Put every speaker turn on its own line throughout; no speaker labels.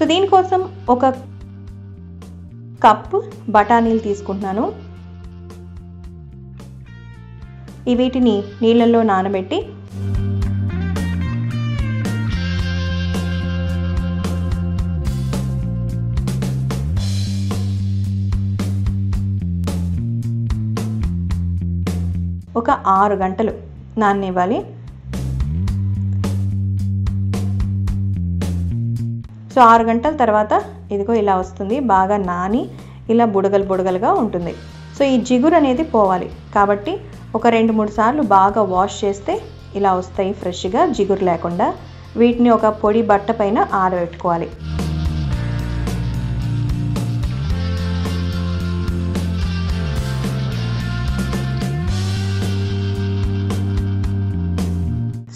So దీనికోసం ఒక cup బఠానీలు తీసుకుంటున్నాను. వీటిని నీళ్ళల్లో నానబెట్టి ఒక 6 గంటలు నాననివ్వాలి. సో 6 గంటల తర్వాత ఇదిగో ఇలా వస్తుంది, బాగా నాని ఇలా బుడగలుగా ఉంటుంది. సో ఈ జిగురు అనేది పోవాలి కాబట్టి ఒక 2-3 సార్లు బాగా వాష్ చేస్తే ఇలా వస్తాయి ఫ్రెష్గా, జిగురు లేకుండా. వీటిని ఒక పొడి బట్ట పైన ఆరబెట్టుకోవాలి.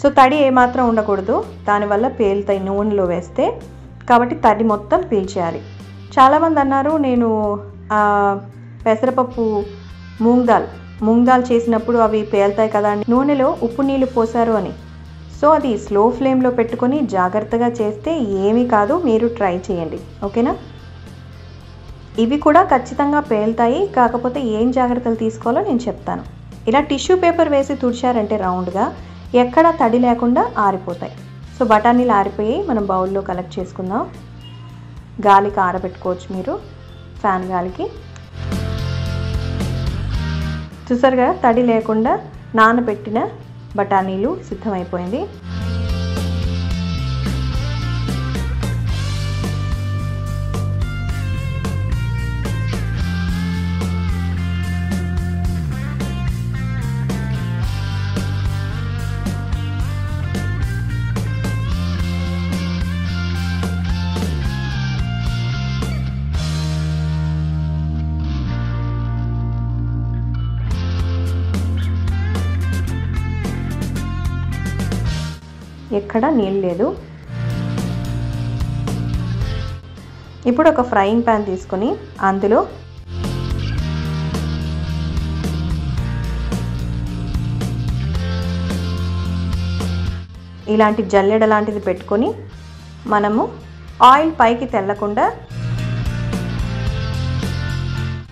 సో తడి ఏమాత్రం ఉండకూడదు, దానివల్ల పేలుతాయి నూనెలో వేస్తే, కాబట్టి తడి మొత్తం పీల్చేయాలి. చాలామంది అన్నారు నేను పెసరపప్పు మూంగ్ దాల్ చేసినప్పుడు అవి పేలుతాయి కదా అని నూనెలో ఉప్పు నీళ్ళు పోసారు అని. సో అది స్లో ఫ్లేమ్లో పెట్టుకొని జాగ్రత్తగా చేస్తే ఏమీ కాదు, మీరు ట్రై చేయండి, ఓకేనా. ఇవి కూడా ఖచ్చితంగా పేలుతాయి, కాకపోతే ఏం జాగ్రత్తలు తీసుకోవాలో నేను చెప్తాను. ఇలా టిష్యూ పేపర్ వేసి తుడిచారంటే రౌండ్గా ఎక్కడా తడి లేకుండా ఆరిపోతాయి. సో బఠానీలు ఆరిపోయి మనం బౌల్లో కలెక్ట్ చేసుకుందాం. గాలికి ఆరబెట్టుకోవచ్చు మీరు, ఫ్యాన్ గాలికి. చూసారుగా తడి లేకుండా నానబెట్టిన బఠానీలు సిద్ధమైపోయింది. ఎక్కడా నీళ్ళు లేదు. ఇప్పుడు ఒక ఫ్రైయింగ్ ప్యాన్ తీసుకొని అందులో ఇలాంటి జల్లెడ లాంటిది పెట్టుకొని మనము ఆయిల్ పైకి తెల్లకుండా,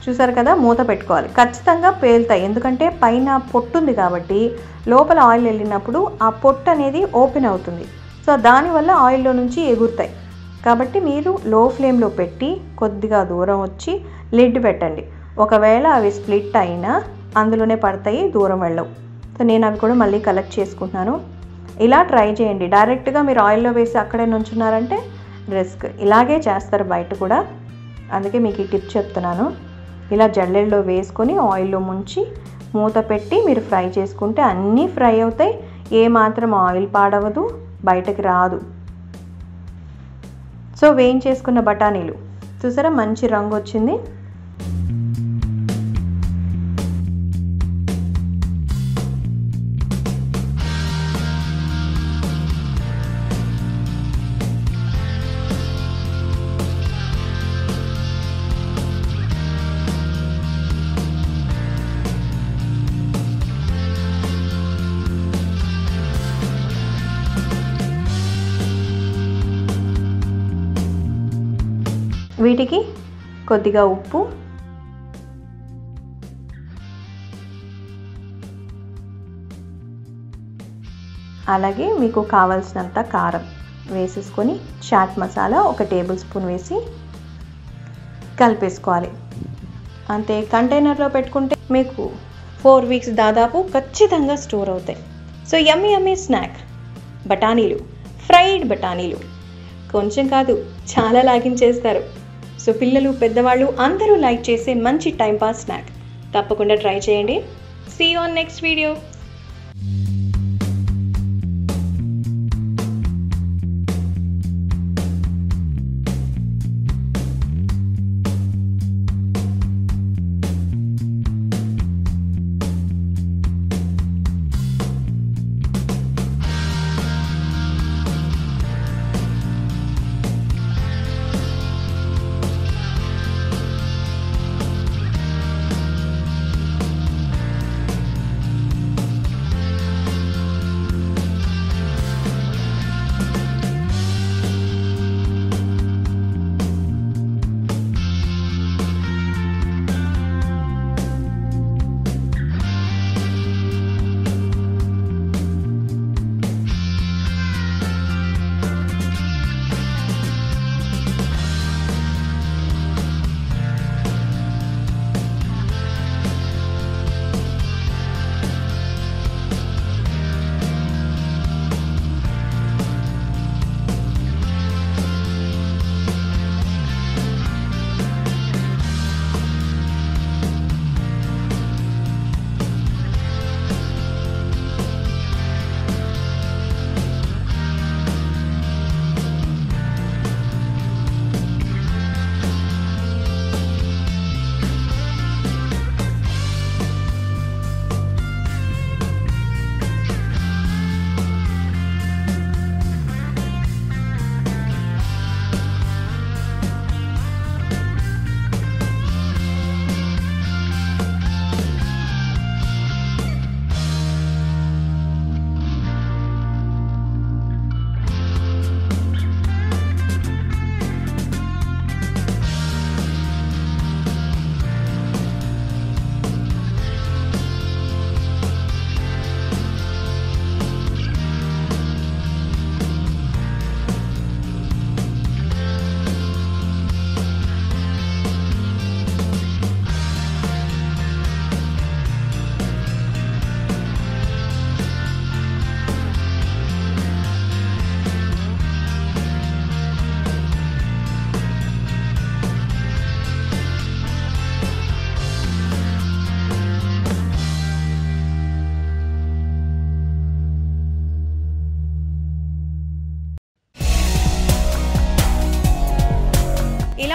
చూసారు కదా, మూత పెట్టుకోవాలి. ఖచ్చితంగా పేలుతాయి, ఎందుకంటే పైన పొట్టు ఉంది కాబట్టి లోపల ఆయిల్ వెళ్ళినప్పుడు ఆ పొట్టు అనేది ఓపెన్ అవుతుంది. సో దానివల్ల ఆయిల్లో నుంచి ఎగురుతాయి. కాబట్టి మీరు లో ఫ్లేమ్లో పెట్టి కొద్దిగా దూరం వచ్చి లిడ్ పెట్టండి. ఒకవేళ అవి స్ప్లిట్ అయినా అందులోనే పడతాయి, దూరం వెళ్ళవు. సో నేను అవి కూడా మళ్ళీ కలెక్ట్ చేసుకుంటున్నాను. ఇలా ట్రై చేయండి. డైరెక్ట్గా మీరు ఆయిల్లో వేసి అక్కడే నుంచున్నారంటే రిస్క్. ఇలాగే చేస్తారు బయట కూడా, అందుకే మీకు ఈ టిప్ చెప్తున్నాను. ఇలా జల్లెడలో వేసుకొని ఆయిల్లో ముంచి మూత పెట్టి మీరు ఫ్రై చేసుకుంటే అన్నీ ఫ్రై అవుతాయి, ఏమాత్రం ఆయిల్ పాడవదు, బయటకు రాదు. సో వేయించేసుకున్న బఠానీలు చూసారా మంచి రంగు వచ్చింది. వీటికి కొద్దిగా ఉప్పు, అలాగే మీకు కావాల్సినంత కారం వేసేసుకొని చాట్ మసాలా 1 టేబుల్ స్పూన్ వేసి కలిపేసుకోవాలి. అంతే. కంటైనర్లో పెట్టుకుంటే మీకు 4 వీక్స్ దాదాపు ఖచ్చితంగా స్టోర్ అవుతాయి. సో యమ్మీ యమ్మీ స్నాక్ బఠానీలు, ఫ్రైడ్ బఠానీలు. కొంచెం కాదు, చాలా లాగించేస్తారు. సో పిల్లలు పెద్దవాళ్ళు అందరూ లైక్ చేసే మంచి టైంపాస్ స్నాక్. తప్పకుండా ట్రై చేయండి. See you on next video.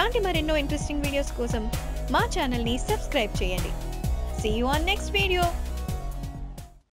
ఇలాంటి మరెన్నో ఇంట్రెస్టింగ్ వీడియోస్ కోసం మా ఛానల్ని సబ్స్క్రైబ్ చేయండి. See you on next video.